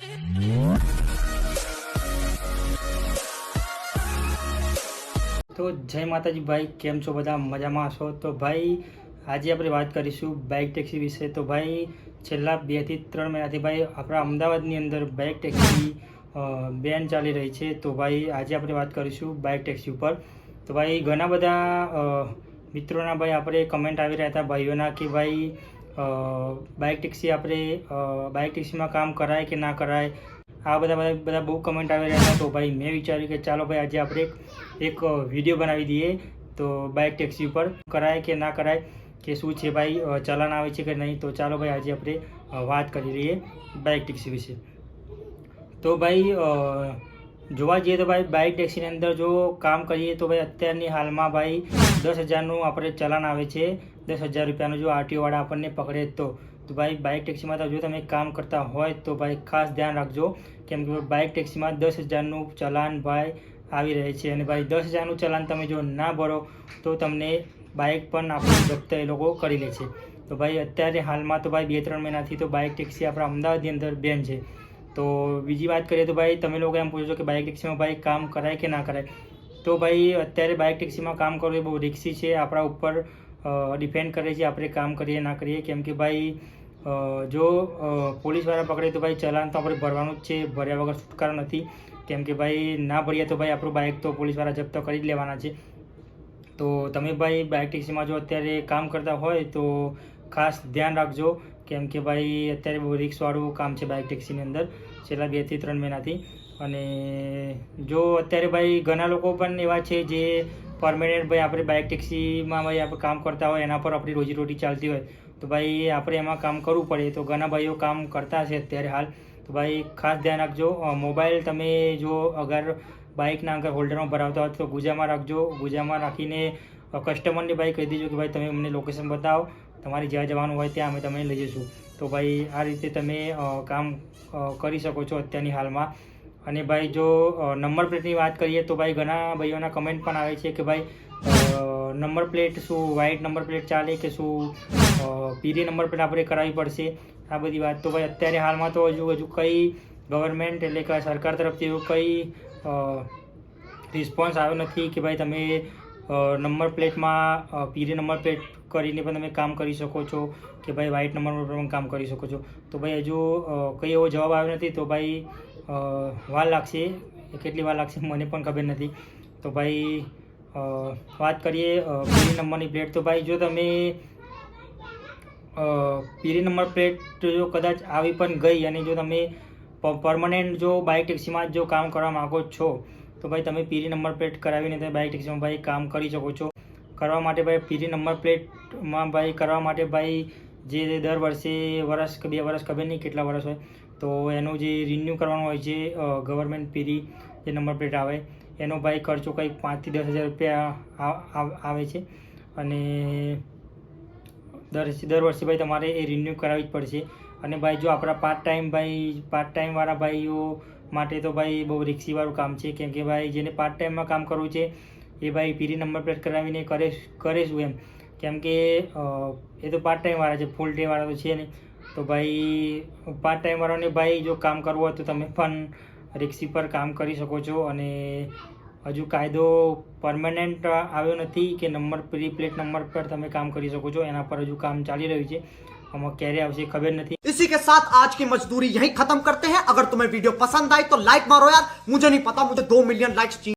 તો જય માતાજી ભાઈ, કેમ છો બધા? મજામાં છો? તો ભાઈ આજે આપણે વાત કરીશું બાઇક ટેક્સી વિશે। તો ભાઈ છેલ્લા 2 થી 3 મહિનાથી ભાઈ આપણા અમદાવાદની અંદર બાઇક ટેક્સી બેન ચાલી રહી છે। તો ભાઈ આજે આપણે વાત કરીશું બાઇક ટેક્સી ઉપર। તો ભાઈ ઘણા બધા મિત્રોના ભાઈ આપણે કમેન્ટ આવી રહ્યા હતા ભાઈઓના કે ભાઈ બાઇક ટેક્સી આપણે બાઇક ટેક્સીમાં કામ કરાય કે ના કરાય, આ બધા બહુ કમેન્ટ આવી રહ્યા હતા। તો ભાઈ મેં વિચાર્યું કે ચાલો ભાઈ આજે આપણે એક વિડીયો બનાવી દઈએ તો બાઇક ટેક્સી ઉપર કરાય કે ના કરાય, કે શું છે ભાઈ ચલાન આવે છે કે નહીં। તો ચાલો ભાઈ આજે આપણે વાત કરી લઈએ બાઇક ટેક્સી વિશે। તો ભાઈ જોવા જઈએ તો ભાઈ બાઇક ટેક્સીની અંદર જો કામ કરીએ તો ભાઈ અત્યારની હાલમાં ભાઈ 10,000નું આપણે ચલાન આવે છે। 10,000 રૂપિયાનું જો આરટીઓવાળા આપણને પકડે તો ભાઈ બાઇક ટેક્સીમાં તો જો તમે કામ કરતા હોય તો ભાઈ ખાસ ધ્યાન રાખજો, કેમ કે બાઇક ટેક્સીમાં 10,000નું ચલાન ભાઈ આવી રહે છે। અને ભાઈ 10,000નું ચલાન તમે જો ના ભરો તો તમને બાઇક પણ આપણે જપ્ત એ લોકો કરી લે છે। તો ભાઈ અત્યારે હાલમાં તો ભાઈ 2-3 મહિનાથી તો બાઇક ટેક્સી આપણા અમદાવાદની અંદર બેન છે। તો બીજી વાત કરીએ તો ભાઈ તમે લોકો એમ પૂછો છો કે બાઇક ટેક્સીમાં ભાઈ કામ કરાય કે ના કરાય। તો ભાઈ અત્યારે બાઇક ટેક્સીમાં કામ કરવું એ બહુ રિસ્કી છે, આપણા ઉપર ડિપેન્ડ કરે છે આપણે કામ કરીએ ના કરીએ। કેમ કે ભાઈ જો પોલીસવાળા પકડે તો ભાઈ ચલાન તો આપણે ભરવાનું જ છે, ભર્યા વગર છુટકારો નથી। કેમ કે ભાઈ ના ભરીએ તો ભાઈ આપણું બાઇક તો પોલીસવાળા જપ્ત કરી જ લેવાના છે। તો તમે ભાઈ બાઇક ટેક્સીમાં જો અત્યારે કામ કરતા હોય તો ખાસ ધ્યાન રાખજો, કેમ કે ભાઈ અત્યારે બહુ રિસ્કવાળું કામ છે બાઇક ટેક્સીની અંદર છેલ્લા 2 થી 3 મહિનાથી। અને જો અત્યારે ભાઈ ઘણા લોકો પણ એવા છે જે પરમેનન્ટ ભાઈ આપણે બાઇક ટેક્સીમાં ભાઈ આપણે કામ કરતા હોય, એના પર આપણી રોજીરોટી ચાલતી હોય તો ભાઈ આપણે એમાં કામ કરવું પડે। તો ઘણા ભાઈઓ કામ કરતા છે અત્યારે હાલ। તો ભાઈ ખાસ ધ્યાન રાખજો, મોબાઈલ તમે જો અગર બાઇકના અગર હોલ્ડરમાં ભરાવતા હોય તો ગુજામાં રાખજો। ગુજામાં રાખીને કસ્ટમરને ભાઈ કહી દેજો કે ભાઈ તમે અમને લોકેશન બતાવો, તમારે જ્યાં જવાનું હોય ત્યાં અમે તમને લઈ જઈશું। તો ભાઈ આ રીતે તમે કામ કરી શકો છો અત્યારની હાલમાં। અને ભાઈ જો નંબર પ્લેટની વાત કરીએ તો ભાઈ ઘણા ભાઈઓના કમેન્ટ પણ આવે છે કે ભાઈ નંબર પ્લેટ શું વ્હાઇટ નંબર પ્લેટ ચાલે કે શું પીળી નંબર પ્લેટ આપણે કરાવવી પડશે, આ બધી વાત। તો ભાઈ અત્યારે હાલમાં તો હજુ કંઈ ગવર્મેન્ટ એટલે કે સરકાર તરફથી એવું કંઈ રિસ્પોન્સ આવ્યો નથી કે ભાઈ તમે નંબર પ્લેટમાં પીળી નંબર પ્લેટ કરીને પણ તમે કામ કરી શકો છો કે ભાઈ વ્હાઇટ નંબર પર પણ કામ કરી શકો છો। તો ભાઈ હજુ કંઈ એવો જવાબ આવ્યો નથી, તો ભાઈ વાર લાગશે, કેટલી વાર લાગશે મને પણ ખબર નથી। તો ભાઈ વાત કરીએ પીળી નંબરની પ્લેટ। તો ભાઈ જો તમે પીળી નંબર પ્લેટ જો કદાચ આવી પણ ગઈ અને જો તમે પરમનન્ટ જો બાઇક ટેક્સીમાં જો કામ કરવા માગો છો તો ભાઈ તમે પીળી નંબર પ્લેટ કરાવીને તમે બાઇક ટેક્સીમાં ભાઈ કામ કરી શકો છો। કરવા માટે ભાઈ પીળી નંબર પ્લેટમાં ભાઈ કરવા માટે ભાઈ જે દર વર્ષે વર્ષ કે 2 વર્ષ ખબર નહીં કેટલા વર્ષ હોય તો એનું જે રિન્યૂ કરવાનું હોય છે ગવર્મેન્ટ પીળી જે નંબર પ્લેટ આવે એનો ભાઈ ખર્ચો કંઈક 5,000 થી 10,000 રૂપિયા આવે છે। અને દર વર્ષે ભાઈ તમારે એ રિન્યૂ કરાવવી જ પડશે। અને ભાઈ જો આપણા પાર્ટ ટાઈમવાળા ભાઈઓ માટે તો ભાઈ બહુ રિસ્કીવાળું કામ છે, કેમ કે ભાઈ જેને પાર્ટ ટાઈમમાં કામ કરવું છે એ ભાઈ પીળી નંબર પ્લેટ કરાવીને કરે શું એમ, કેમ કે એ તો પાર્ટ ટાઈમવાળા છે, ફૂલ ડેવાળા તો છે નહીં। તો ભાઈ પાર્ટ ટાઈમવાળાને ભાઈ જો કામ કરવું હોય તો તમે પણ રિક્ષી પર કામ કરી શકો છો। અને હજુ કાયદો પરમનન્ટ આવ્યો નથી કે પ્લેટ નંબર પર તમે કામ કરી શકો છો, એના પર હજુ કામ ચાલી રહ્યું છે, આમાં ક્યારે આવશે ખબર નથી। इसी के साथ आज की मजदूरी यहीं खत्म करते हैं। अगर तुम्हें वीडियो पसंद आई तो लाइक मारो यार, मुझे नहीं पता, मुझे 2 मिलियन लाइक्स चाहिए।